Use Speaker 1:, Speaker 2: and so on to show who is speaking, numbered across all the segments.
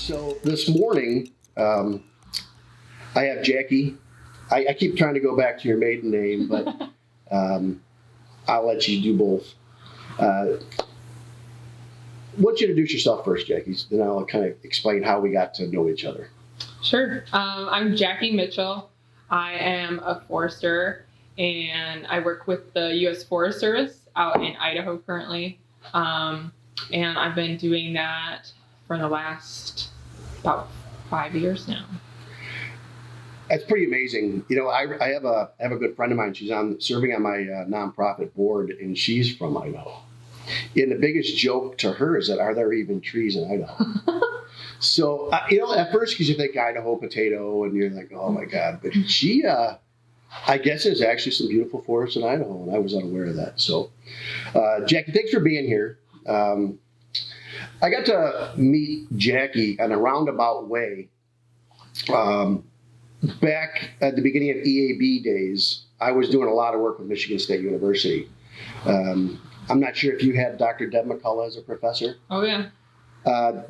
Speaker 1: So this morning, I have Jackie. I keep trying to go back to your maiden name, but I'll let you do both. Why don't you introduce yourself first, Jackie? Then I'll kind of explain how we got to know each other.
Speaker 2: Sure. I'm Jackie Mitchell. I am a forester, and I work with the U.S. Forest Service out in Idaho currently. And I've been doing that for the last about 5 years now.
Speaker 1: That's pretty amazing. You know, I have a good friend of mine. She's serving on my nonprofit board, and she's from Idaho. And the biggest joke to her is that, are there even trees in Idaho? So, at first, because you think Idaho potato, and you're like, oh my God. But she, I guess there's actually some beautiful forests in Idaho, and I was unaware of that. So, Jackie, thanks for being here. I got to meet Jackie in a roundabout way. Back at the beginning of EAB days, I was doing a lot of work with Michigan State University. I'm not sure if you had Dr. Deb McCullough as a professor.
Speaker 2: Oh, yeah.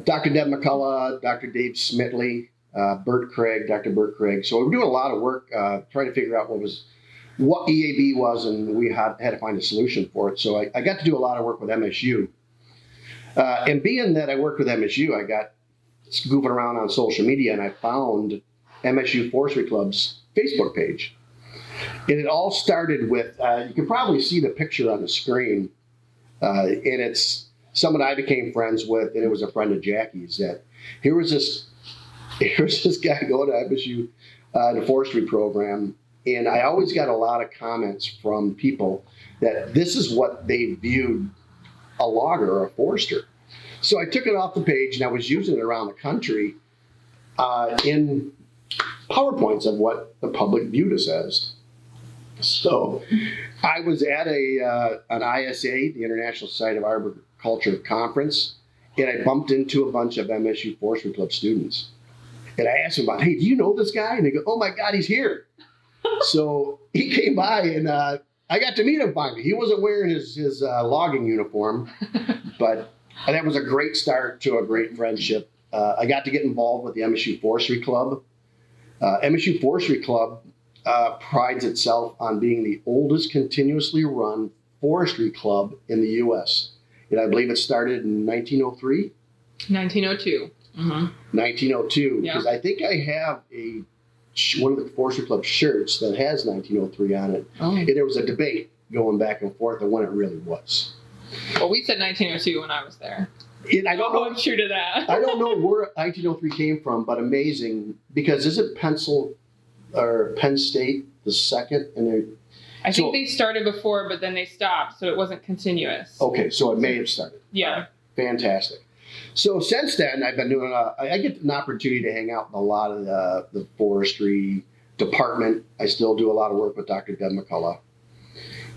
Speaker 1: Dr. Deb McCullough, Dr. Dave Smitley, Dr. Bert Craig. So we were doing a lot of work trying to figure out what EAB was, and we had to find a solution for it. So I got to do a lot of work with MSU. And being that I worked with MSU, I got goofing around on social media, and I found MSU Forestry Club's Facebook page. And it all started with, you can probably see the picture on the screen, and it's someone I became friends with, and it was a friend of Jackie's. That here was this guy going to MSU, the forestry program, and I always got a lot of comments from people that this is what they viewed a logger or a forester. So I took it off the page, and I was using it around the country in PowerPoints of what the public viewed us as. So I was at an ISA, the International Society of Arboriculture Conference, and I bumped into a bunch of MSU Forestry Club students. And I asked them about, hey, do you know this guy? And they go, oh my God, he's here. So he came by, and I got to meet him finally. He wasn't wearing his logging uniform, but that was a great start to a great friendship. I got to get involved with the MSU Forestry Club. MSU Forestry Club prides itself on being the oldest continuously run forestry club in the U.S. And I believe it started in 1903?
Speaker 2: 1902. Mm-hmm.
Speaker 1: 1902. Because I think I have one of the Forestry Club shirts that has 1903 on it. Oh. And there was a debate going back and forth on when it really was.
Speaker 2: Well, we said 1902 when I was there.
Speaker 1: And I don't know.
Speaker 2: I'm true to that.
Speaker 1: I don't know where 1903 came from, but amazing, because isn't Penn State the second? And
Speaker 2: I think they started before, but then they stopped, so it wasn't continuous.
Speaker 1: Okay, so it may have started.
Speaker 2: Yeah.
Speaker 1: Fantastic. So since then, I've been doing I get an opportunity to hang out with a lot of the forestry department. I still do a lot of work with Dr. Deb McCullough,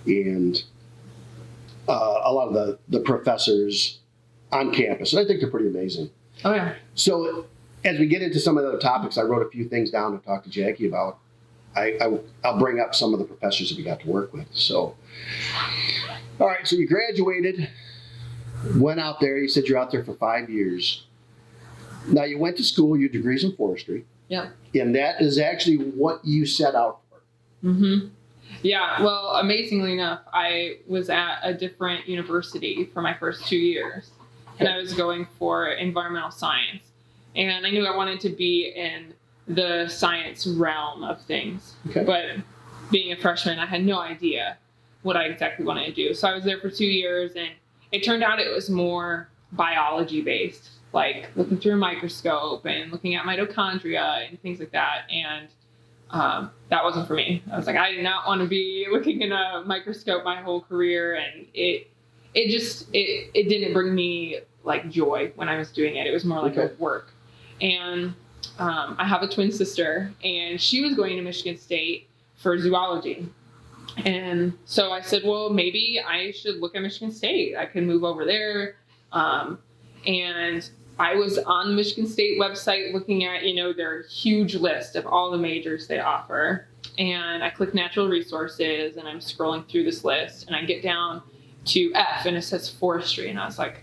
Speaker 1: and a lot of the professors on campus, and I think they're pretty amazing.
Speaker 2: Oh, yeah.
Speaker 1: So as we get into some of the other topics, I wrote a few things down to talk to Jackie about. I'll bring up some of the professors that we got to work with. So, all right, so you graduated, went out there. You said you're out there for 5 years. Now, you went to school, your degree's in forestry.
Speaker 2: Yeah.
Speaker 1: And that is actually what you set out for.
Speaker 2: Mm-hmm. Yeah, well, amazingly enough, I was at a different university for my first 2 years. And I was going for environmental science. And I knew I wanted to be in the science realm of things. Okay. But being a freshman, I had no idea what I exactly wanted to do. So I was there for 2 years, and it turned out it was more biology-based, like looking through a microscope and looking at mitochondria and things like that. And that wasn't for me. I was like, I did not want to be looking in a microscope my whole career, and it didn't bring me like joy when I was doing it. It was more like a work. And I have a twin sister, and she was going to Michigan State for zoology. And so I said, well, maybe I should look at Michigan State. I could move over there. And I was on the Michigan State website looking at, their huge list of all the majors they offer. And I click natural resources, and I'm scrolling through this list, and I get down to F, and it says forestry. And I was like,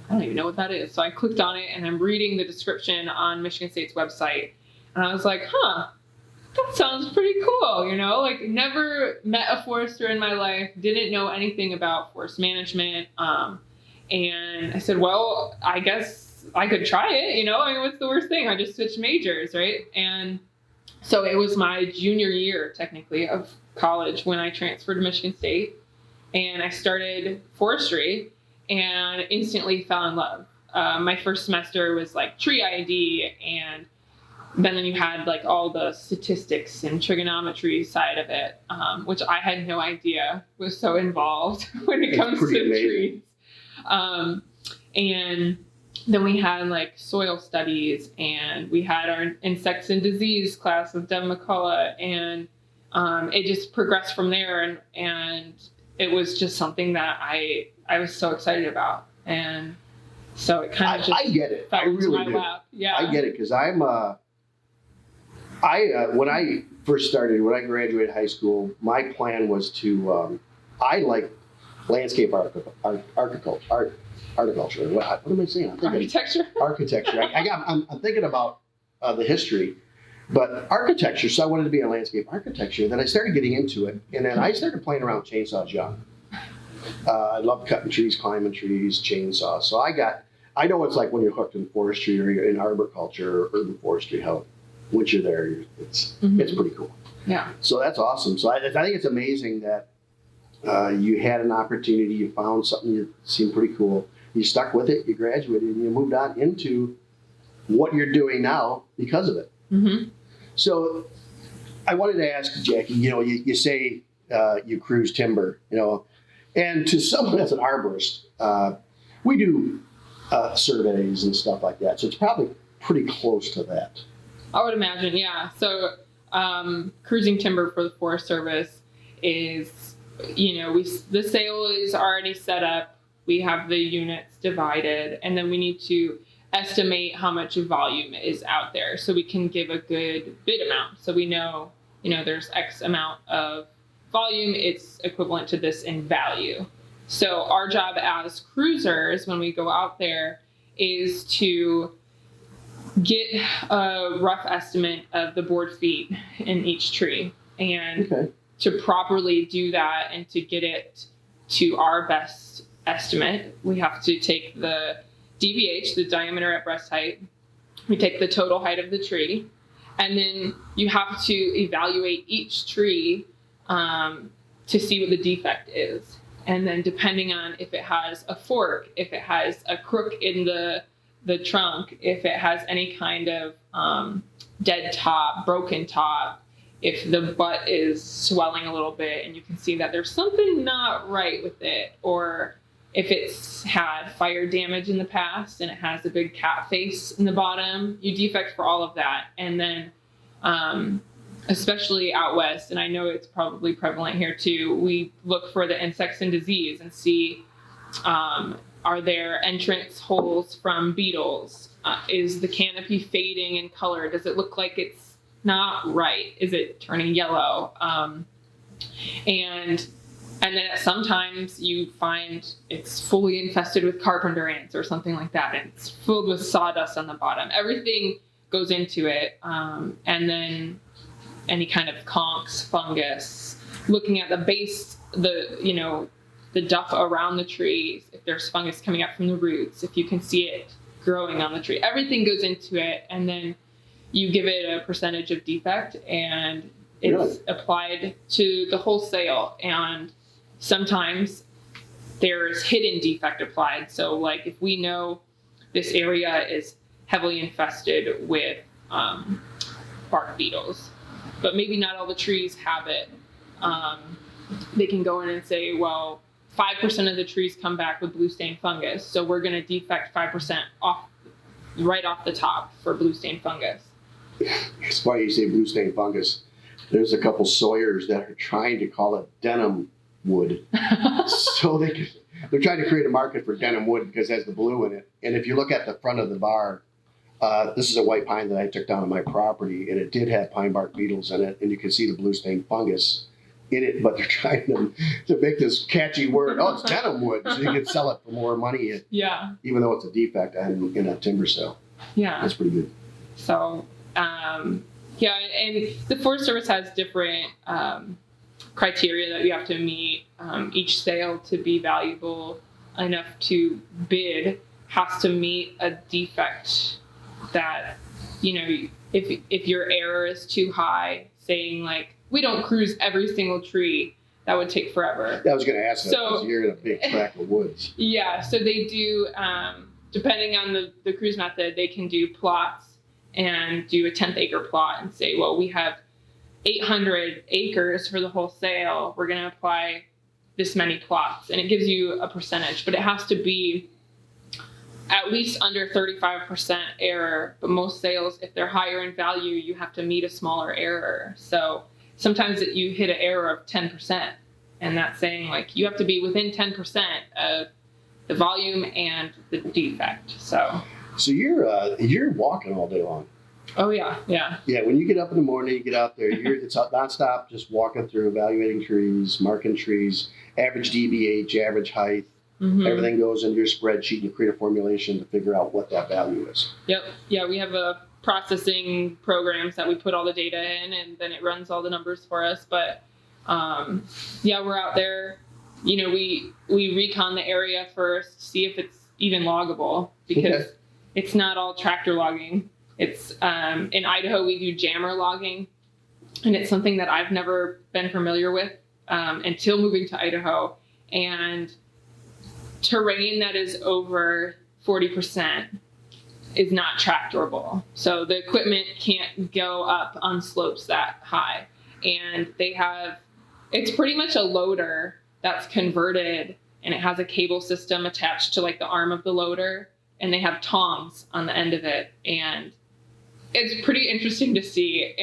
Speaker 2: I don't even know what that is. So I clicked on it and I'm reading the description on Michigan State's website. And I was like, huh, that sounds pretty cool. Like never met a forester in my life, didn't know anything about forest management. And I said, well, I guess I could try it. I mean, what's the worst thing? I just switched majors, right? And so it was my junior year, technically, of college when I transferred to Michigan State. And I started forestry and instantly fell in love. My first semester was like tree ID, and then you had like all the statistics and trigonometry side of it, which I had no idea was so involved when it comes to trees. And then we had like soil studies, and we had our insects and disease class with Deb McCullough, and it just progressed from there. And it was just something that I was so excited about. And so it kind of just
Speaker 1: I get it. I really do.
Speaker 2: Lap. Yeah.
Speaker 1: I get it, because I'm when I first started, when I graduated high school, my plan was to I like landscape architecture. What am I saying? Architecture. I'm thinking about the history, but architecture. So I wanted to be a landscape architecture. Then I started getting into it, and then I started playing around with chainsaws young. I love cutting trees, climbing trees, chainsaws. So I know it's like when you're hooked in forestry or you're in arboriculture or urban forestry. How once you're there, it's pretty cool.
Speaker 2: Yeah.
Speaker 1: So that's awesome. So I think it's amazing that you had an opportunity, you found something that seemed pretty cool, you stuck with it, you graduated, and you moved on into what you're doing now because of it.
Speaker 2: Mm-hmm.
Speaker 1: So I wanted to ask Jackie, you say you cruise timber, and to someone that's an arborist, we do surveys and stuff like that. So it's probably pretty close to that.
Speaker 2: I would imagine, yeah. So cruising timber for the Forest Service is, the sale is already set up. We have the units divided, and then we need to estimate how much volume is out there so we can give a good bid amount. So we know, there's X amount of volume, it's equivalent to this in value. So our job as cruisers, when we go out there, is to get a rough estimate of the board feet in each tree. And to properly do that and to get it to our best estimate, we have to take the DBH, the diameter at breast height. We take the total height of the tree, and then you have to evaluate each tree to see what the defect is. And then depending on if it has a fork, if it has a crook in the trunk, if it has any kind of dead top, broken top, if the butt is swelling a little bit and you can see that there's something not right with it, or if it's had fire damage in the past and it has a big cat face in the bottom, you defect for all of that. And then especially out west, and I know it's probably prevalent here too, we look for the insects and disease and see, are there entrance holes from beetles? Is the canopy fading in color? Does it look like it's not right? Is it turning yellow? And then sometimes you find it's fully infested with carpenter ants or something like that, and it's filled with sawdust on the bottom. Everything goes into it, and then any kind of conchs, fungus, looking at the base, the duff around the trees, if there's fungus coming up from the roots, if you can see it growing on the tree. Everything goes into it, and then you give it a percentage of defect, and it's applied to the whole sale. And sometimes there's hidden defect applied. So like if we know this area is heavily infested with bark beetles, but maybe not all the trees have it, they can go in and say, well, 5% of the trees come back with blue stain fungus, so we're going to defect 5% right off the top for blue stain fungus.
Speaker 1: It's funny you say blue stain fungus. There's a couple sawyers that are trying to call it denim wood. So they're trying to create a market for denim wood because it has the blue in it. And if you look at the front of the bar, this is a white pine that I took down on my property, and it did have pine bark beetles in it, and you can see the blue stain fungus in it, but they're trying to make this catchy word. Oh, it's denim wood, so you can sell it for more money.
Speaker 2: Yeah.
Speaker 1: Even though it's a defect in a timber sale.
Speaker 2: Yeah.
Speaker 1: That's pretty good.
Speaker 2: So, yeah, and the Forest Service has different criteria that you have to meet. Each sale to be valuable enough to bid has to meet a defect that, if your error is too high, saying like, we don't cruise every single tree, that would take forever.
Speaker 1: I was going to ask that because you're in a big tract of woods.
Speaker 2: Yeah, so they do, depending on the cruise method, they can do plots and do a 10th acre plot and say, well, we have 800 acres for the whole sale. We're going to apply this many plots. And it gives you a percentage, but it has to be at least under 35% error. But most sales, if they're higher in value, you have to meet a smaller error. So sometimes you hit an error of 10%. And that's saying like you have to be within 10% of the volume and the defect. So you're walking all day long. Oh yeah.
Speaker 1: Yeah, when you get up in the morning, you get out there, it's nonstop, just walking through, evaluating trees, marking trees, average DBH, average height. Mm-hmm. Everything goes into your spreadsheet and you create a formulation to figure out what that value is.
Speaker 2: Yep. Yeah, we have a processing programs that we put all the data in and then it runs all the numbers for us. But yeah, we're out there. We recon the area first, see if it's even loggable because it's not all tractor logging. It's in Idaho, we do jammer logging, and it's something that I've never been familiar with until moving to Idaho. And terrain that is over 40% is not tractorable. So the equipment can't go up on slopes that high. And it's pretty much a loader that's converted, and it has a cable system attached to like the arm of the loader, and they have tongs on the end of it. And it's pretty interesting to see.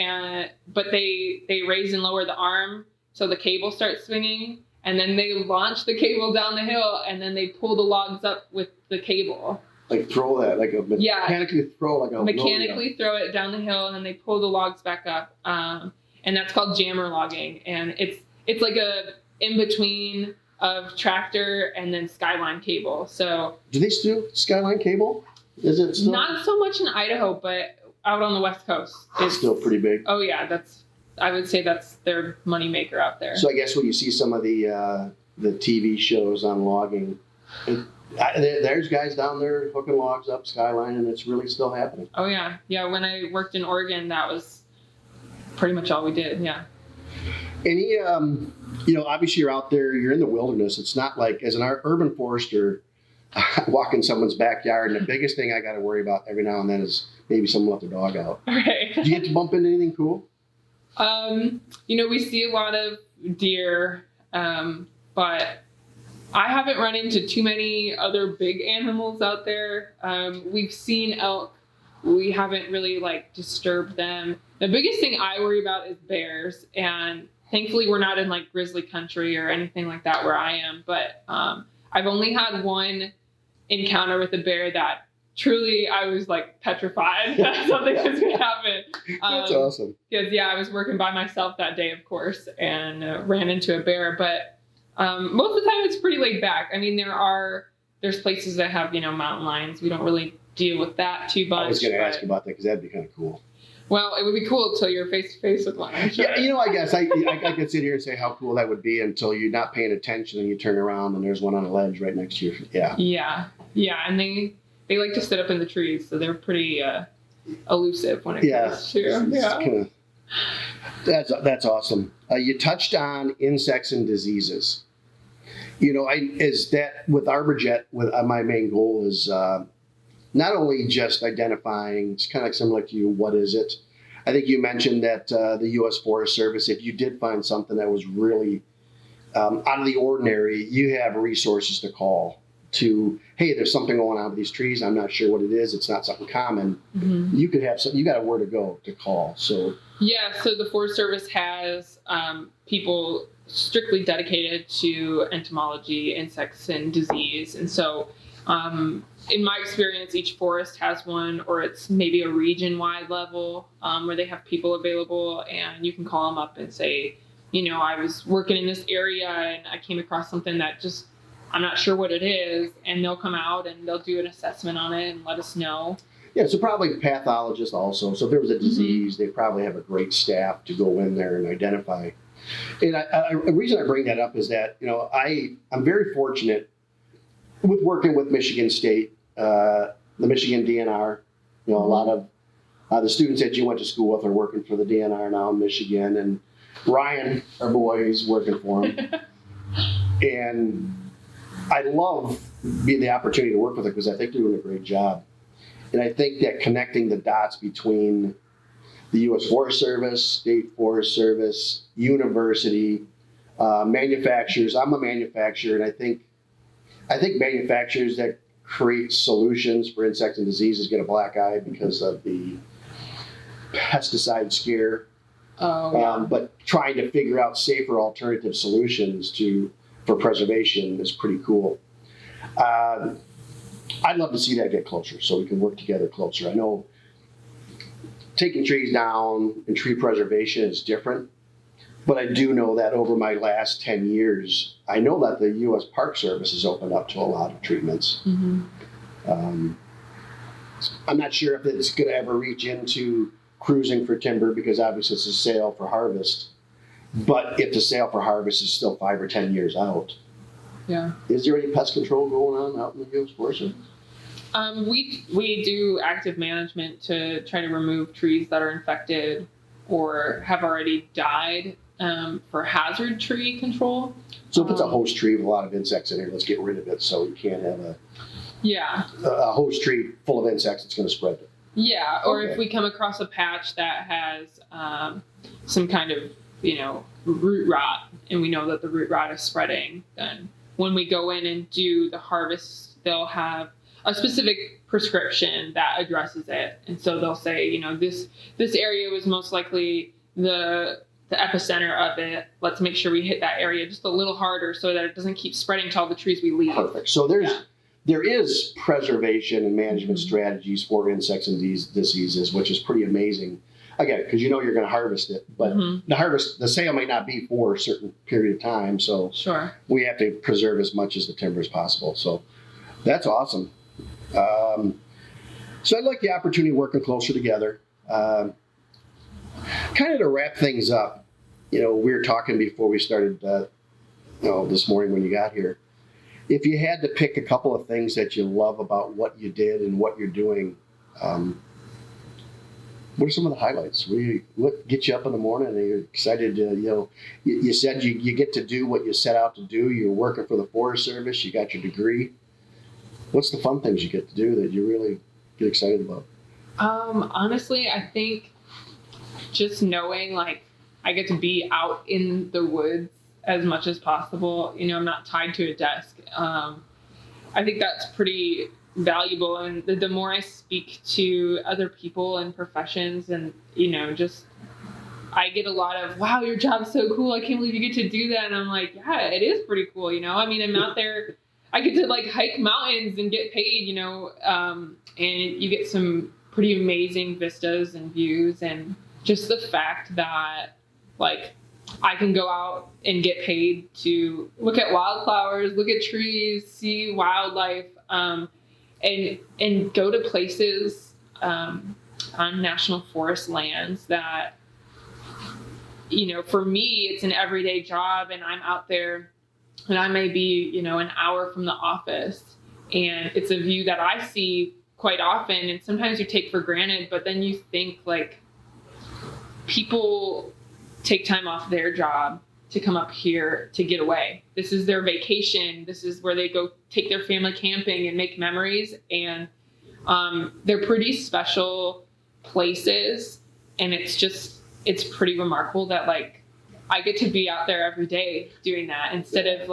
Speaker 2: But they raise and lower the arm so the cable starts swinging, and then they launch the cable down the hill, and then they pull the logs up with the cable.
Speaker 1: Like throw that, like mechanically throw
Speaker 2: it down the hill, and then they pull the logs back up. And that's called jammer logging, and it's like a in between of tractor and then skyline cable. So
Speaker 1: do they still skyline cable? Is it still
Speaker 2: not so much in Idaho, but out on the West Coast,
Speaker 1: it's still pretty big.
Speaker 2: Oh yeah, I would say that's their moneymaker out there.
Speaker 1: So I guess when you see some of the TV shows on logging, there's guys down there hooking logs up skyline, and it's really still happening.
Speaker 2: Oh yeah. When I worked in Oregon, that was pretty much all we did. Yeah.
Speaker 1: Any, obviously you're out there, you're in the wilderness. It's not like as an urban forester, walk in someone's backyard, and the biggest thing I got to worry about every now and then is maybe someone let their dog out.
Speaker 2: Right.
Speaker 1: Did you get to bump into anything cool?
Speaker 2: We see a lot of deer, but I haven't run into too many other big animals out there. We've seen elk. We haven't really disturbed them. The biggest thing I worry about is bears, and thankfully we're not in grizzly country or anything like that where I am, but I've only had one encounter with a bear that truly I was petrified that something was going to happen.
Speaker 1: That's awesome.
Speaker 2: Because I was working by myself that day, of course, and ran into a bear, but most of the time it's pretty laid back. I mean, there's places that have, mountain lions. We don't really deal with that too much.
Speaker 1: I was going to ask you about that because that'd be kind of cool.
Speaker 2: Well, it would be cool until you're face to face with one. Sure.
Speaker 1: Yeah, I guess I could sit here and say how cool that would be until you're not paying attention and you turn around and there's one on a ledge right next to you. Yeah.
Speaker 2: Yeah, and they like to sit up in the trees, so they're pretty elusive when it comes to.
Speaker 1: That's awesome. You touched on insects and diseases. Is that with ArborJet? My main goal is not only just identifying. It's kind of similar to you. What is it? I think you mentioned that the U.S. Forest Service, if you did find something that was really out of the ordinary, you have resources to call to, hey, there's something going on with these trees. I'm not sure what it is. It's not something common. Mm-hmm. You could have you got where to go to call. So
Speaker 2: the Forest Service has people strictly dedicated to entomology, insects, and disease. And so in my experience, each forest has one, or it's maybe a region-wide level where they have people available, and you can call them up and say, I was working in this area and I came across something that just, I'm not sure what it is, and they'll come out and they'll do an assessment on it and let us know.
Speaker 1: Yeah, so probably pathologists also. So if there was a disease, they probably have a great staff to go in there and identify. And the reason I bring that up is that, I'm very fortunate with working with Michigan State, the Michigan DNR. A lot of the students that you went to school with are working for the DNR now in Michigan. And Ryan, our boy, is working for him. And I love being the opportunity to work with them because I think they're doing a great job. And I think that connecting the dots between the U.S. Forest Service, State Forest Service, university, manufacturers. I'm a manufacturer, and I think manufacturers that create solutions for insects and diseases get a black eye because of the pesticide scare. But trying to figure out safer alternative solutions for preservation is pretty cool. I'd love to see that get closer so we can work together closer. I know taking trees down and tree preservation is different, but I do know that over my last 10 years, I know that the U.S. Park Service has opened up to a lot of treatments. I'm not sure if it's going to ever reach into cruising for timber because obviously it's a sale for harvest, but if the sale for harvest is still 5 or 10 years out, is there any pest control going on out in the U.S. Forest Service?
Speaker 2: We do active management to try to remove trees that are infected or have already died for hazard tree control.
Speaker 1: So if it's a host tree with a lot of insects in here, let's get rid of it so you can't have a host tree full of insects that's going to spread it.
Speaker 2: Yeah, or if we come across a patch that has some kind of, root rot, and we know that the root rot is spreading, then when we go in and do the harvest, they'll have a specific prescription that addresses it. And so they'll say, this area was most likely the epicenter of it. Let's make sure we hit that area just a little harder so that it doesn't keep spreading to all the trees we leave.
Speaker 1: Perfect. So there is preservation and management strategies for insects and these diseases, which is pretty amazing. Again, because you're going to harvest it, but the sale may not be for a certain period of time. So we have to preserve as much as the timber as possible. So that's awesome. So I'd like the opportunity of working closer together. Kind of to wrap things up, we were talking before we started, this morning when you got here. If you had to pick a couple of things that you love about what you did and what you're doing, what are some of the highlights? What gets you up in the morning and you're excited to, you said you get to do what you set out to do. You're working for the Forest Service. You got your degree. What's the fun things you get to do that you really get excited about?
Speaker 2: Honestly, I think just knowing I get to be out in the woods as much as possible. I'm not tied to a desk. I think that's pretty valuable. And the more I speak to other people and professions and, just I get a lot of, wow, your job's so cool. I can't believe you get to do that. And I'm like, yeah, it is pretty cool. I'm out there. I get to hike mountains and get paid, and you get some pretty amazing vistas and views, and just the fact that I can go out and get paid to look at wildflowers, look at trees, see wildlife, and go to places on national forest lands that, for me, it's an everyday job, and I'm out there. And I may be, an hour from the office, and it's a view that I see quite often, and sometimes you take for granted, but then you think people take time off their job to come up here to get away. This is their vacation. This is where they go take their family camping and make memories, and they're pretty special places, and it's pretty remarkable that I get to be out there every day doing that instead of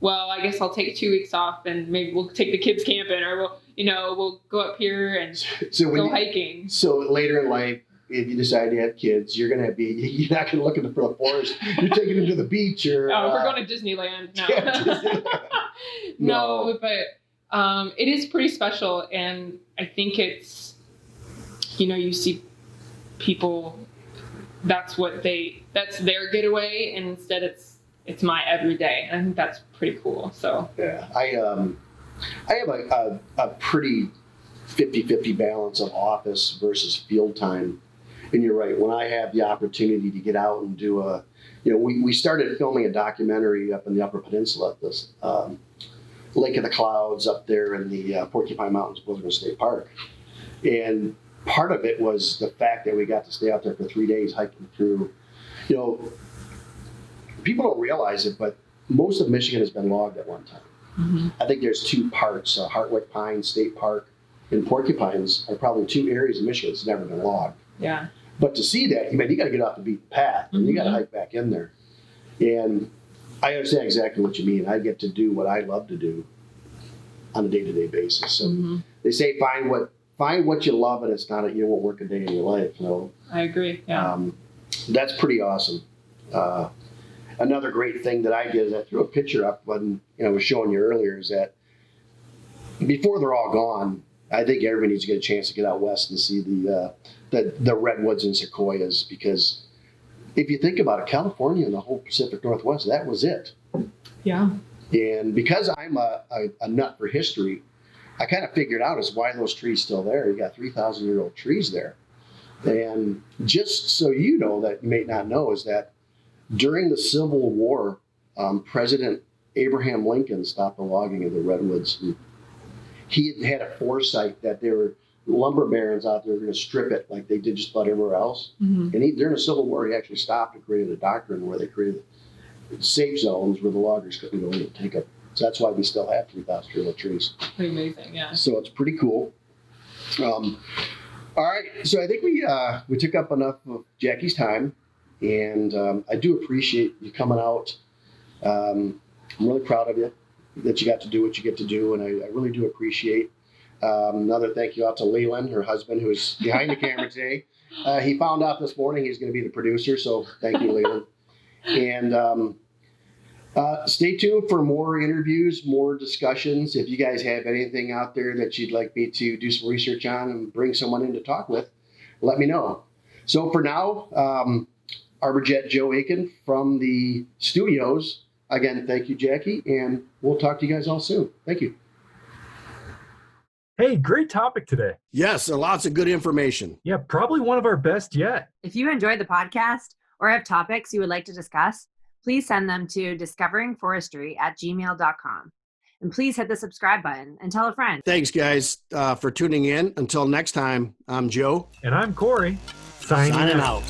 Speaker 2: well, I guess I'll take 2 weeks off and maybe we'll take the kids camping, or we'll go up here and go hiking.
Speaker 1: So later in life, if you decide to have kids, you're not going to look for the forest. You're taking them to the beach or.
Speaker 2: Oh, if we're going to Disneyland, no. Yeah, no, but it is pretty special, and I think it's, you see people that's their getaway, and instead it's my everyday. And I think that's pretty cool. So
Speaker 1: yeah, I have a pretty 50-50 balance of office versus field time. And you're right, when I have the opportunity to get out and do we started filming a documentary up in the Upper Peninsula at this Lake of the Clouds up there in the Porcupine Mountains Wilderness State Park. And part of it was the fact that we got to stay out there for 3 days hiking through. People don't realize it, but most of Michigan has been logged at one time.
Speaker 2: mm-hmm.
Speaker 1: I think there's two parts, Hartwick Pine State Park and Porcupines are probably two areas of Michigan that's never been logged.
Speaker 2: Yeah.
Speaker 1: But to see that, you got to get off the beaten path and you got to hike back in there. And I understand exactly what you mean. I get to do what I love to do on a day-to-day basis. So they say find what you love, and it's not you won't work a day in your life.
Speaker 2: I agree. Yeah.
Speaker 1: That's pretty awesome. Another great thing that I did is I threw a picture up when I was showing you earlier is that before they're all gone, I think everybody needs to get a chance to get out west and see the redwoods and sequoias, because if you think about it, California and the whole Pacific Northwest, that was it.
Speaker 2: Yeah.
Speaker 1: And because I'm a nut for history, I kind of figured out is why those trees still there. You got 3,000-year-old trees there. And just so you know that you may not know is that during the Civil War, President Abraham Lincoln stopped the logging of the redwoods. And he had a foresight that there were lumber barons out there going to strip it like they did just about everywhere else.
Speaker 2: Mm-hmm.
Speaker 1: And during the Civil War, he actually stopped and created a doctrine where they created safe zones where the loggers couldn't go in and take it. So that's why we still have 3,000-year-old trees.
Speaker 2: Pretty amazing, yeah.
Speaker 1: So it's pretty cool. All right, so I think we took up enough of Jackie's time, and I do appreciate you coming out. I'm really proud of you that you got to do what you get to do, and I really do appreciate. Another thank you out to Leland, her husband, who's behind the camera today. He found out this morning he's going to be the producer, so thank you, Leland. And stay tuned for more interviews, more discussions. If you guys have anything out there that you'd like me to do some research on and bring someone in to talk with, let me know. So for now, Arborjet Joe Aiken from the studios. Again, thank you, Jackie, and we'll talk to you guys all soon. Thank you.
Speaker 3: Hey, great topic today.
Speaker 1: Yes, and lots of good information.
Speaker 3: Yeah, probably one of our best yet.
Speaker 4: If you enjoyed the podcast or have topics you would like to discuss, please send them to discoveringforestry@gmail.com. And please hit the subscribe button and tell a friend.
Speaker 1: Thanks, guys, for tuning in. Until next time, I'm Joe.
Speaker 3: And I'm Korey. Signing out.